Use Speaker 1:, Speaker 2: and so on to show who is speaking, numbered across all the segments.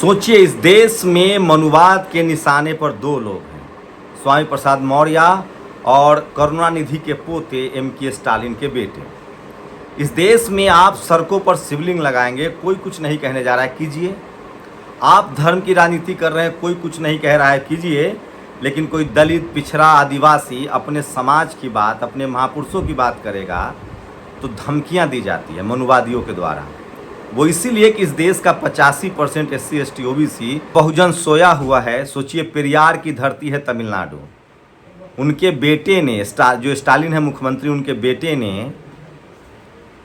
Speaker 1: सोचिए, इस देश में मनुवाद के निशाने पर दो लोग हैं, स्वामी प्रसाद मौर्य और करुणानिधि के पोते M.K. स्टालिन के बेटे। इस देश में आप सड़कों पर शिवलिंग लगाएंगे, कोई कुछ नहीं कहने जा रहा है, कीजिए। आप धर्म की राजनीति कर रहे हैं, कोई कुछ नहीं कह रहा है, कीजिए। लेकिन कोई दलित, पिछड़ा, आदिवासी अपने समाज की बात, अपने महापुरुषों की बात करेगा तो धमकियां दी जाती है मनुवादियों के द्वारा। वो इसीलिए कि इस देश का 85% SC ST OBC बहुजन सोया हुआ है। सोचिए, पेरियार की धरती है तमिलनाडु। उनके बेटे ने, जो स्टालिन है मुख्यमंत्री, उनके बेटे ने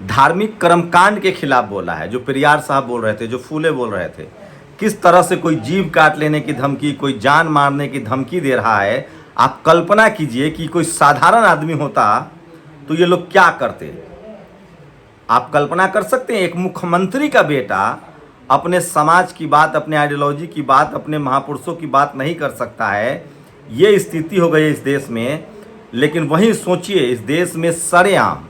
Speaker 1: धार्मिक कर्मकांड के खिलाफ बोला है, जो पेरियार साहब बोल रहे थे, जो फूले बोल रहे थे। किस तरह से कोई जीभ काट लेने की धमकी, कोई जान मारने की धमकी दे रहा है। आप कल्पना कीजिए कि कोई साधारण आदमी होता तो ये लोग क्या करते। आप कल्पना कर सकते हैं, एक मुख्यमंत्री का बेटा अपने समाज की बात, अपने आइडियोलॉजी की बात, अपने महापुरुषों की बात नहीं कर सकता है। ये स्थिति हो गई इस देश में। लेकिन वहीं सोचिए, इस देश में सरेआम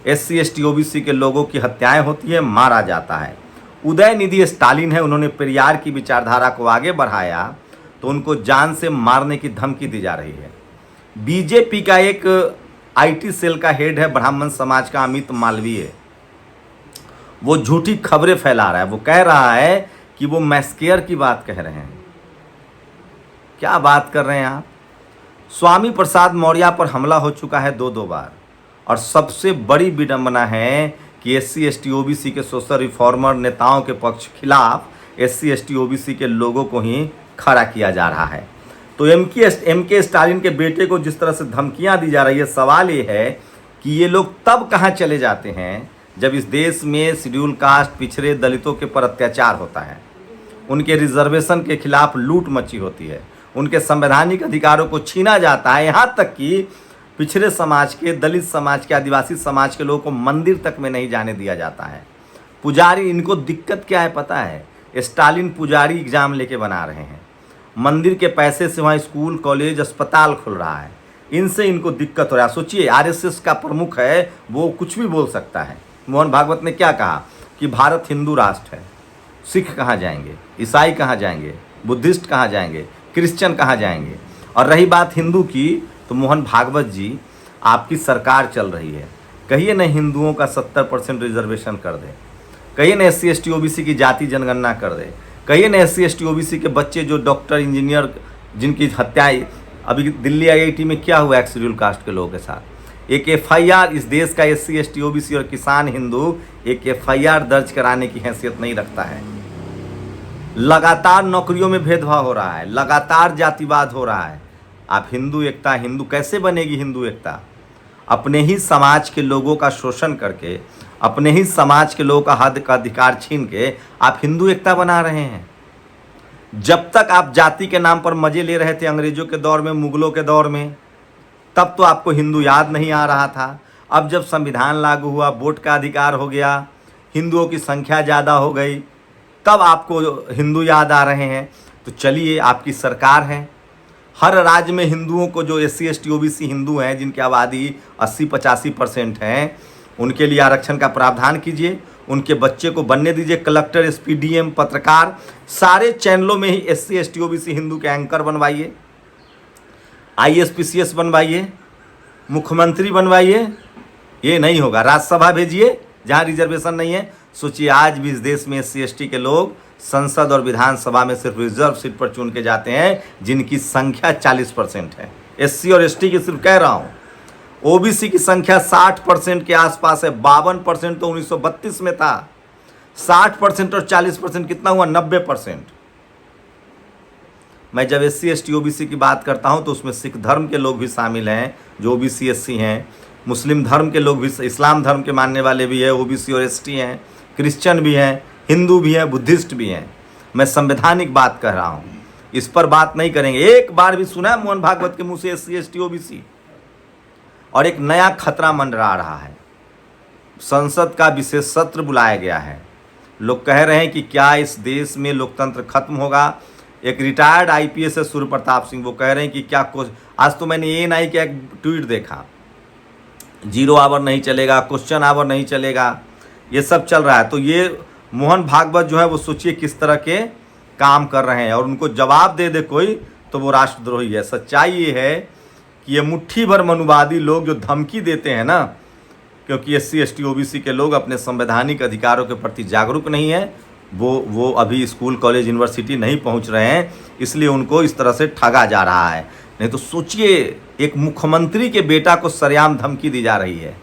Speaker 1: SC ST OBC के लोगों की हत्याएं होती है, मारा जाता है। उदयनिधि स्टालिन है, उन्होंने पेरियार की विचारधारा को आगे बढ़ाया तो उनको जान से मारने की धमकी दी जा रही है। बीजेपी का एक IT सेल का हेड है ब्राह्मण समाज का, अमित मालवीय। वो झूठी खबरें फैला रहा है। वो कह रहा है कि वो मैस्केयर की बात कह रहे हैं। क्या बात कर रहे हैं आप। स्वामी प्रसाद मौर्य पर हमला हो चुका है दो बार। और सबसे बड़ी विडंबना है कि SC ST OBC के सोशल रिफॉर्मर नेताओं के पक्ष खिलाफ SC ST OBC के लोगों को ही खड़ा किया जा रहा है। तो M.K. स्टालिन के बेटे को जिस तरह से धमकियां दी जा रही है, सवाल ये है कि ये लोग तब कहां चले जाते हैं जब इस देश में शेड्यूल कास्ट, पिछड़े, दलितों के पर अत्याचार होता है, उनके रिजर्वेशन के खिलाफ लूट मची होती है, उनके संवैधानिक अधिकारों को छीना जाता है। यहाँ तक कि पिछड़े समाज के, दलित समाज के, आदिवासी समाज के लोगों को मंदिर तक में नहीं जाने दिया जाता है। पुजारी, इनको दिक्कत क्या है पता है, स्टालिन पुजारी एग्जाम लेके बना रहे हैं। मंदिर के पैसे से वहाँ स्कूल, कॉलेज, अस्पताल खुल रहा है। इनसे इनको दिक्कत हो रहा है। सोचिए, RSS का प्रमुख है, वो कुछ भी बोल सकता है। मोहन भागवत ने क्या कहा कि भारत हिंदू राष्ट्र है, सिख कहाँ जाएंगे, ईसाई कहाँ जाएंगे, बुद्धिस्ट कहाँ जाएंगे, क्रिश्चियन कहाँ जाएंगे। और रही बात हिंदू की, तो मोहन भागवत जी, आपकी सरकार चल रही है, कहिए न हिंदुओं का 70% रिजर्वेशन कर दे, कहिए न SC ST OBC की जाति जनगणना कर दे, कहिए न SC ST OBC के बच्चे जो डॉक्टर, इंजीनियर, जिनकी हत्याएं अभी दिल्ली IIT में क्या हुआ एक शेड्यूल कास्ट के लोगों के साथ। एक FIR, इस देश का SC ST OBC और किसान हिंदू एक FIR दर्ज कराने की हैसियत नहीं रखता है। लगातार नौकरियों में भेदभाव हो रहा है, लगातार जातिवाद हो रहा है। आप हिंदू एकता, हिंदू कैसे बनेगी हिंदू एकता। अपने ही समाज के लोगों का शोषण करके, अपने ही समाज के लोगों का हद का अधिकार छीन के आप हिंदू एकता बना रहे हैं। जब तक आप जाति के नाम पर मजे ले रहे थे अंग्रेजों के दौर में, मुगलों के दौर में, तब तो आपको हिंदू याद नहीं आ रहा था। अब जब संविधान लागू हुआ, वोट का अधिकार हो गया, हिंदुओं की संख्या ज़्यादा हो गई, तब आपको हिंदू याद आ रहे हैं। तो चलिए, आपकी सरकार है, हर राज्य में हिंदुओं को, जो SC ST OBC हिंदू हैं, जिनकी आबादी 80-85% हैं, उनके लिए आरक्षण का प्रावधान कीजिए। उनके बच्चे को बनने दीजिए कलेक्टर, SP, DM, पत्रकार। सारे चैनलों में ही SC ST OBC हिंदू के एंकर बनवाइए, IAS PCS बनवाइए, मुख्यमंत्री बनवाइए। ये नहीं होगा, राज्यसभा भेजिए जहाँ रिजर्वेशन नहीं है। सोचिए, आज भी इस देश में SC ST के लोग संसद और विधानसभा में सिर्फ रिजर्व सीट पर चुन के जाते हैं, जिनकी संख्या 40% है। SC और ST की सिर्फ कह रहा हूँ। OBC की संख्या 60% के आसपास है। 52% तो 1932 में था। 60% और 40% कितना हुआ? 90%। मैं जब SC ST OBC की बात करता हूँ तो उसमें सिख धर्म के लोग भी शामिल हैं, जो OBC SC हैं। मुस्लिम धर्म के लोग भी, इस्लाम धर्म के मानने वाले भी है, OBC और ST हैं। क्रिश्चियन भी हैं, हिंदू भी हैं, बुद्धिस्ट भी हैं। मैं संवैधानिक बात कह रहा हूँ, इस पर बात नहीं करेंगे। एक बार भी सुना है मोहन भागवत के मुंह से SC ST OBC? और एक नया खतरा मंडरा रहा है। संसद का विशेष सत्र बुलाया गया है। लोग कह रहे हैं कि क्या इस देश में लोकतंत्र खत्म होगा। एक रिटायर्ड IPS है सूर्य प्रताप सिंह, वो कह रहे हैं कि क्या आज तो मैंने ANI का एक ट्वीट देखा, 0 आवर नहीं चलेगा, क्वेश्चन आवर नहीं चलेगा, ये सब चल रहा है। तो ये मोहन भागवत जो है वो सोचिए किस तरह के काम कर रहे हैं और उनको जवाब दे दे कोई तो वो राष्ट्रद्रोही है। सच्चाई ये है कि ये मुट्ठी भर मनुवादी लोग जो धमकी देते हैं ना, क्योंकि SC ST OBC के लोग अपने संवैधानिक अधिकारों के प्रति जागरूक नहीं है, वो अभी स्कूल कॉलेज यूनिवर्सिटी नहीं पहुंच रहे हैं, इसलिए उनको इस तरह से ठगा जा रहा है। नहीं तो सोचिए, एक मुख्यमंत्री के बेटा को सरेआम धमकी दी जा रही है।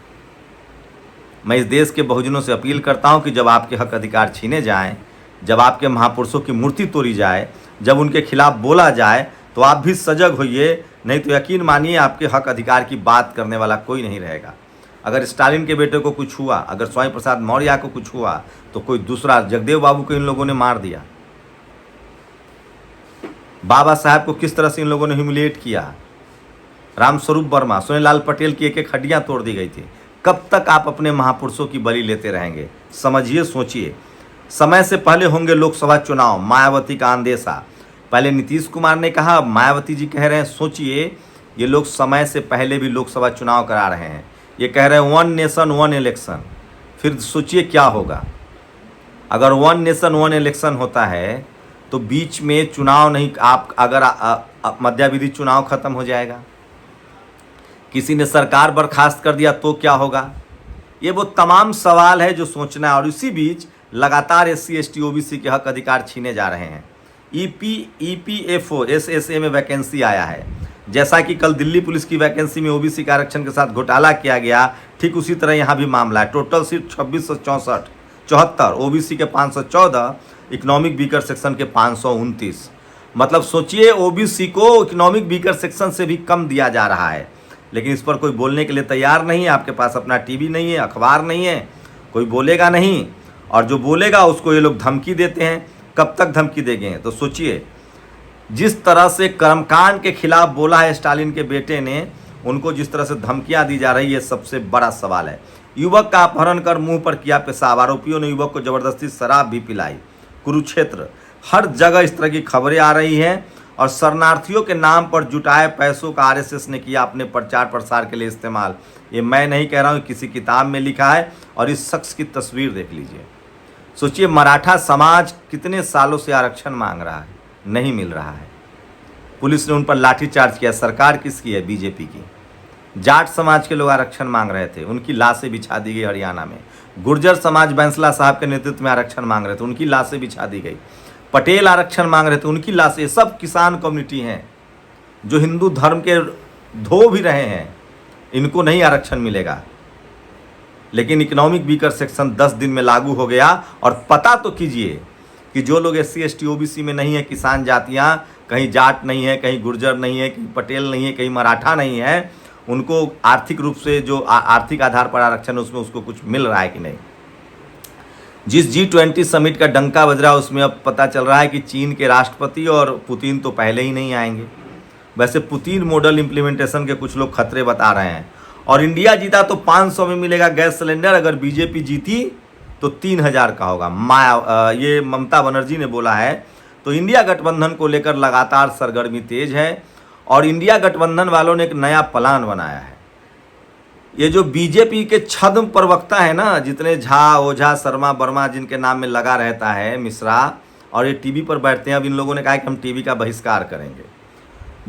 Speaker 1: मैं इस देश के बहुजनों से अपील करता हूं कि जब आपके हक अधिकार छीने जाएं, जब आपके महापुरुषों की मूर्ति तोड़ी जाए, जब उनके खिलाफ बोला जाए, तो आप भी सजग होइए, नहीं तो यकीन मानिए आपके हक अधिकार की बात करने वाला कोई नहीं रहेगा। अगर स्टालिन के बेटे को कुछ हुआ, अगर स्वामी प्रसाद मौर्य को कुछ हुआ, तो कोई दूसरा, जगदेव बाबू को इन लोगों ने मार दिया, बाबा साहब को किस तरह से इन लोगों ने ह्यूमिलिएट किया, रामस्वरूप वर्मा, सोनेलाल पटेल की एक एक हड्डियां तोड़ दी गई थी। कब तक आप अपने महापुरुषों की बलि लेते रहेंगे? समझिए, सोचिए। समय से पहले होंगे लोकसभा चुनाव, मायावती का अंदेशा। पहले नीतीश कुमार ने कहा, मायावती जी कह रहे हैं। सोचिए, ये लोग समय से पहले भी लोकसभा चुनाव करा रहे हैं। ये कह रहे हैं 1 नेशन 1 इलेक्शन। फिर सोचिए क्या होगा अगर 1 नेशन 1 इलेक्शन होता है, तो बीच में चुनाव नहीं, आप अगर मध्यावधि चुनाव खत्म हो जाएगा, किसी ने सरकार बर्खास्त कर दिया तो क्या होगा? ये वो तमाम सवाल है जो सोचना है। और इसी बीच लगातार SC ST OBC के हक अधिकार छीने जा रहे हैं। EPFO SSA में वैकेंसी आया है। जैसा कि कल दिल्ली पुलिस की वैकेंसी में OBC के आरक्षण के साथ घोटाला किया गया, ठीक उसी तरह यहाँ भी मामला है। टोटल सीट 2674, OBC के 514, इकोनॉमिक वीकर सेक्शन के 529। मतलब सोचिए, OBC को इकोनॉमिक वीकर सेक्शन से भी कम दिया जा रहा है, लेकिन इस पर कोई बोलने के लिए तैयार नहीं है। आपके पास अपना टीवी नहीं है, अखबार नहीं है, कोई बोलेगा नहीं, और जो बोलेगा उसको ये लोग धमकी देते हैं। कब तक धमकी देंगे? तो सोचिए, जिस तरह से कर्मकांड के खिलाफ बोला है स्टालिन के बेटे ने, उनको जिस तरह से धमकियां दी जा रही है, सबसे बड़ा सवाल है। युवक का अपहरण कर मुंह पर किया पेशाब, आरोपियों ने युवक को जबरदस्ती शराब भी पिलाई। कुरुक्षेत्र, हर जगह इस तरह की खबरें आ रही हैं। और शरणार्थियों के नाम पर जुटाए पैसों का RSS ने किया अपने प्रचार प्रसार के लिए इस्तेमाल। ये मैं नहीं कह रहा हूँ, किसी किताब में लिखा है। और इस शख्स की तस्वीर देख लीजिए। सोचिए, मराठा समाज कितने सालों से आरक्षण मांग रहा है, नहीं मिल रहा है। पुलिस ने उन पर लाठीचार्ज किया। सरकार किसकी है? बीजेपी की। जाट समाज के लोग आरक्षण मांग रहे थे, उनकी लाशें बिछा दी गई हरियाणा में। गुर्जर समाज बैंसला साहब के नेतृत्व में आरक्षण मांग रहे थे, उनकी लाशें बिछा दी गई। पटेल आरक्षण मांग रहे थे, उनकी लाशें। सब किसान कम्युनिटी हैं जो हिंदू धर्म के धो भी रहे हैं, इनको नहीं आरक्षण मिलेगा। लेकिन इकोनॉमिक वीकर सेक्शन 10 दिन में लागू हो गया। और पता तो कीजिए कि जो लोग SC ST OBC में नहीं है, किसान जातियां, कहीं जाट नहीं है, कहीं गुर्जर नहीं है, कहीं पटेल नहीं है, कहीं मराठा नहीं है, उनको आर्थिक रूप से जो आर्थिक आधार पर आरक्षण, उसमें उसको कुछ मिल रहा है कि नहीं? जिस G20 समिट का डंका बज रहा है, उसमें अब पता चल रहा है कि चीन के राष्ट्रपति और पुतिन तो पहले ही नहीं आएंगे। वैसे पुतिन मॉडल इम्प्लीमेंटेशन के कुछ लोग खतरे बता रहे हैं। और इंडिया जीता तो 500 में मिलेगा गैस सिलेंडर, अगर बीजेपी जीती तो 3000 का होगा। ये ममता बनर्जी ने बोला है। तो इंडिया गठबंधन को लेकर लगातार सरगर्मी तेज है। और इंडिया गठबंधन वालों ने एक नया प्लान बनाया है। ये जो बीजेपी के छद्म प्रवक्ता है ना, जितने झा, ओझा, शर्मा, वर्मा, जिनके नाम में लगा रहता है, मिश्रा, और ये टीवी पर बैठते हैं। अब इन लोगों ने कहा कि हम टीवी का बहिष्कार करेंगे।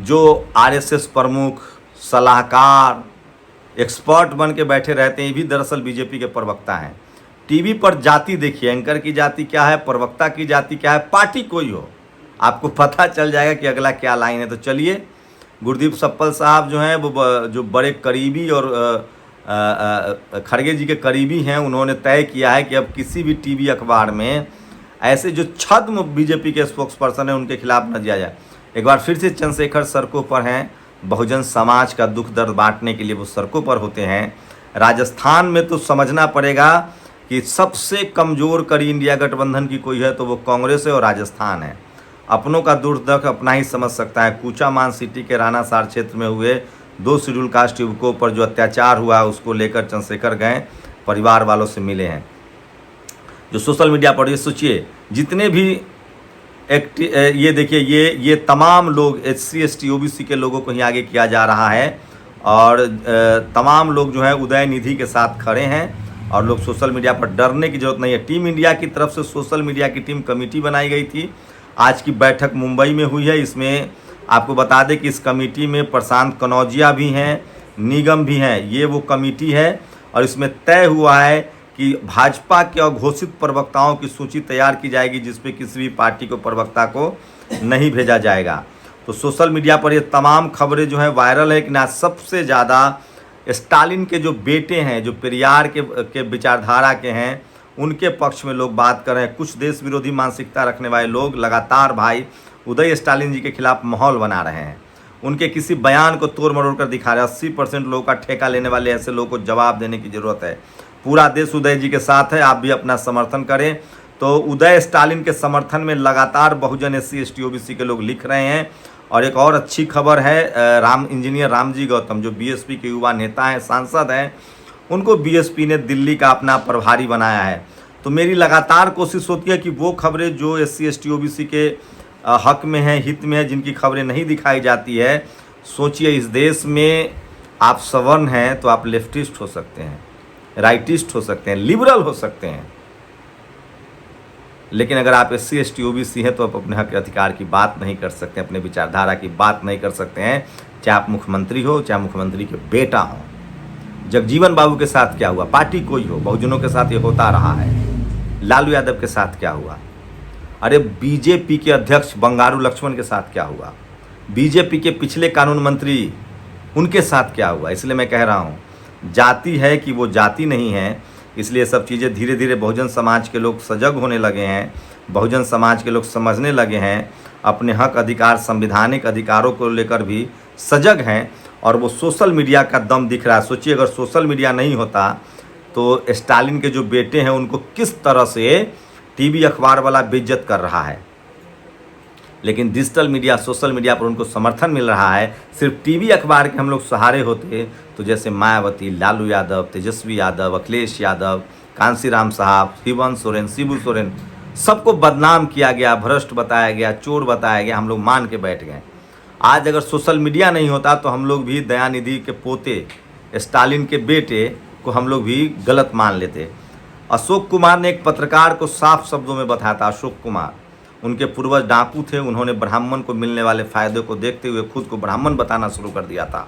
Speaker 1: जो RSS प्रमुख, सलाहकार, एक्सपर्ट बन के बैठे रहते हैं, ये भी दरअसल बीजेपी के प्रवक्ता हैं। टीवी पर जाति देखिए, एंकर की जाति क्या है, प्रवक्ता की जाति क्या है, पार्टी कोई हो, आपको पता चल जाएगा कि अगला क्या लाइन है। तो चलिए, गुरदीप सप्पल साहब जो हैं, वो जो बड़े करीबी और खड़गे जी के करीबी हैं, उन्होंने तय किया है कि अब किसी भी टीवी अखबार में ऐसे जो छद्म बीजेपी के स्पोक्स पर्सन हैं, उनके खिलाफ न दिया जाए। एक बार फिर से चंद्रशेखर सड़कों पर हैं। बहुजन समाज का दुख दर्द बांटने के लिए वो सड़कों पर होते हैं। राजस्थान में तो समझना पड़ेगा कि सबसे कमज़ोर कड़ी इंडिया गठबंधन की कोई है तो वो कांग्रेस है और राजस्थान है। अपनों का दुर्दर्द अपना ही समझ सकता है। कूचामान सिटी के रानासार क्षेत्र में हुए 2 शेड्यूल कास्ट युवकों पर जो अत्याचार हुआ, उसको लेकर चंद्रशेखर गए, परिवार वालों से मिले हैं। जो सोशल मीडिया पर, ये सोचिए, जितने भी ये देखिए, ये तमाम लोग SC ST OBC के लोगों को ही आगे किया जा रहा है। और तमाम लोग जो है उदय निधि के साथ खड़े हैं। और लोग सोशल मीडिया पर डरने की जरूरत नहीं है। टीम इंडिया की तरफ से सोशल मीडिया की टीम कमेटी बनाई गई थी आज की बैठक मुंबई में हुई है। इसमें आपको बता दें कि इस कमेटी में प्रशांत कनौजिया भी हैं, निगम भी हैं। ये वो कमेटी है और इसमें तय हुआ है कि भाजपा के अघोषित प्रवक्ताओं की सूची तैयार की जाएगी, जिसपे किसी भी पार्टी को प्रवक्ता को नहीं भेजा जाएगा। तो सोशल मीडिया पर ये तमाम खबरें जो हैं वायरल है कि ना सबसे ज़्यादा स्टालिन के जो बेटे हैं, जो पेरियार के विचारधारा के हैं, उनके पक्ष में लोग बात कर रहे हैं। कुछ देश विरोधी मानसिकता रखने वाले लोग लगातार भाई उदय स्टालिन जी के खिलाफ माहौल बना रहे हैं। उनके किसी बयान को तोड़ मरोड़ कर दिखा रहे हैं। 80% लोगों का ठेका लेने वाले ऐसे लोगों को जवाब देने की ज़रूरत है। पूरा देश उदय जी के साथ है, आप भी अपना समर्थन करें। तो उदय स्टालिन के समर्थन में लगातार बहुजन SC ST OBC के लोग लिख रहे हैं। और एक और अच्छी खबर है, इंजीनियर रामजी गौतम जो BSP के युवा नेता हैं, सांसद हैं, उनको BSP ने दिल्ली का अपना प्रभारी बनाया है। तो मेरी लगातार कोशिश होती है कि वो खबरें जो SC ST OBC के हक में है, हित में है, जिनकी खबरें नहीं दिखाई जाती है। सोचिए, इस देश में आप सवर्ण हैं तो आप लेफ्टिस्ट हो सकते हैं, राइटिस्ट हो सकते हैं, लिबरल हो सकते हैं, लेकिन अगर आप SC ST OBC हैं तो आप अपने हक अधिकार की बात नहीं कर सकते, अपने विचारधारा की बात नहीं कर सकते हैं। चाहे आप मुख्यमंत्री हो, चाहे मुख्यमंत्री के बेटा हो। जगजीवन बाबू के साथ क्या हुआ, पार्टी कोई हो, बहुजनों के साथ ये होता रहा है। लालू यादव के साथ क्या हुआ, अरे BJP के अध्यक्ष बंगारू लक्ष्मण के साथ क्या हुआ, BJP के पिछले कानून मंत्री उनके साथ क्या हुआ। इसलिए मैं कह रहा हूँ, जाति है कि वो जाति नहीं है, इसलिए सब चीज़ें धीरे धीरे बहुजन समाज के लोग सजग होने लगे हैं। बहुजन समाज के लोग समझने लगे हैं, अपने हक अधिकार, संवैधानिक अधिकारों को लेकर भी सजग हैं। और वो सोशल मीडिया का दम दिख रहा है। सोचिए, अगर सोशल मीडिया नहीं होता तो स्टालिन के जो बेटे हैं उनको किस तरह से टीवी अखबार वाला बेइज्जत कर रहा है। लेकिन डिजिटल मीडिया, सोशल मीडिया पर उनको समर्थन मिल रहा है। सिर्फ टीवी अखबार के हम लोग सहारे होते तो जैसे मायावती, लालू यादव, तेजस्वी यादव, अखिलेश यादव, कांसीराम साहब, हेमंत सोरेन, शिबू सोरेन, सबको बदनाम किया गया, भ्रष्ट बताया गया, चोर बताया गया, हम लोग मान के बैठ गए। आज अगर सोशल मीडिया नहीं होता तो हम लोग भी दयानिधि के पोते, स्टालिन के बेटे को हम लोग भी गलत मान लेते। अशोक कुमार ने एक पत्रकार को साफ शब्दों में बताया था। अशोक कुमार, उनके पूर्वज डाकू थे, उन्होंने ब्राह्मण को मिलने वाले फायदे को देखते हुए खुद को ब्राह्मण बताना शुरू कर दिया था।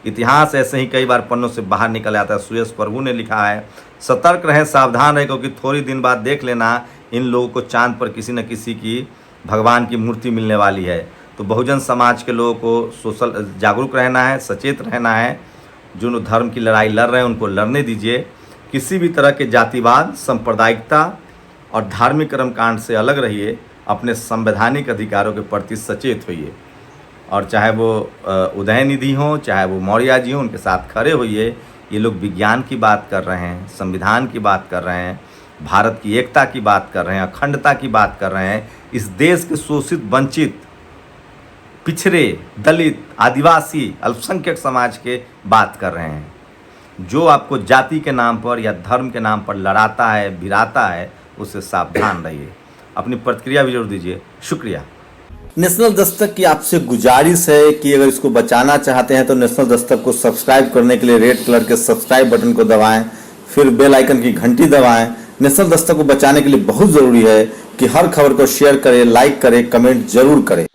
Speaker 1: इतिहास ऐसे ही कई बार पन्नों से बाहर निकल आता है। सुरेश प्रभु ने लिखा है, सतर्क रहें, सावधान रहें, क्योंकि थोड़ी दिन बाद देख लेना इन लोगों को चांद पर किसी न किसी की भगवान की मूर्ति मिलने वाली है। तो बहुजन समाज के लोगों को सोशल जागरूक रहना है, सचेत रहना है। जो धर्म की लड़ाई लड़ रहे हैं उनको लड़ने दीजिए। किसी भी तरह के जातिवाद, सांप्रदायिकता और धार्मिक कर्मकांड से अलग रहिए। अपने संवैधानिक अधिकारों के प्रति सचेत होइए। और चाहे वो उदयनिधि हों, चाहे वो मौर्य जी हों, उनके साथ खड़े होइए। ये लोग विज्ञान की बात कर रहे हैं, संविधान की बात कर रहे हैं, भारत की एकता की बात कर रहे हैं, अखंडता की बात कर रहे हैं। इस देश के शोषित, वंचित, पिछड़े, दलित, आदिवासी, अल्पसंख्यक समाज के बात कर रहे हैं। जो आपको जाति के नाम पर या धर्म के नाम पर लड़ाता है, भिड़ाता है, उससे सावधान रहिए। अपनी प्रतिक्रिया भी जरूर दीजिए। शुक्रिया।
Speaker 2: नेशनल दस्तक की आपसे गुजारिश है कि अगर इसको बचाना चाहते हैं तो नेशनल दस्तक को सब्सक्राइब करने के लिए रेड कलर के सब्सक्राइब बटन को दबाएं, फिर बेल आइकन की घंटी दबाएं। नेशनल दस्तक को बचाने के लिए बहुत ज़रूरी है कि हर खबर को शेयर करें, लाइक करें, कमेंट जरूर करें।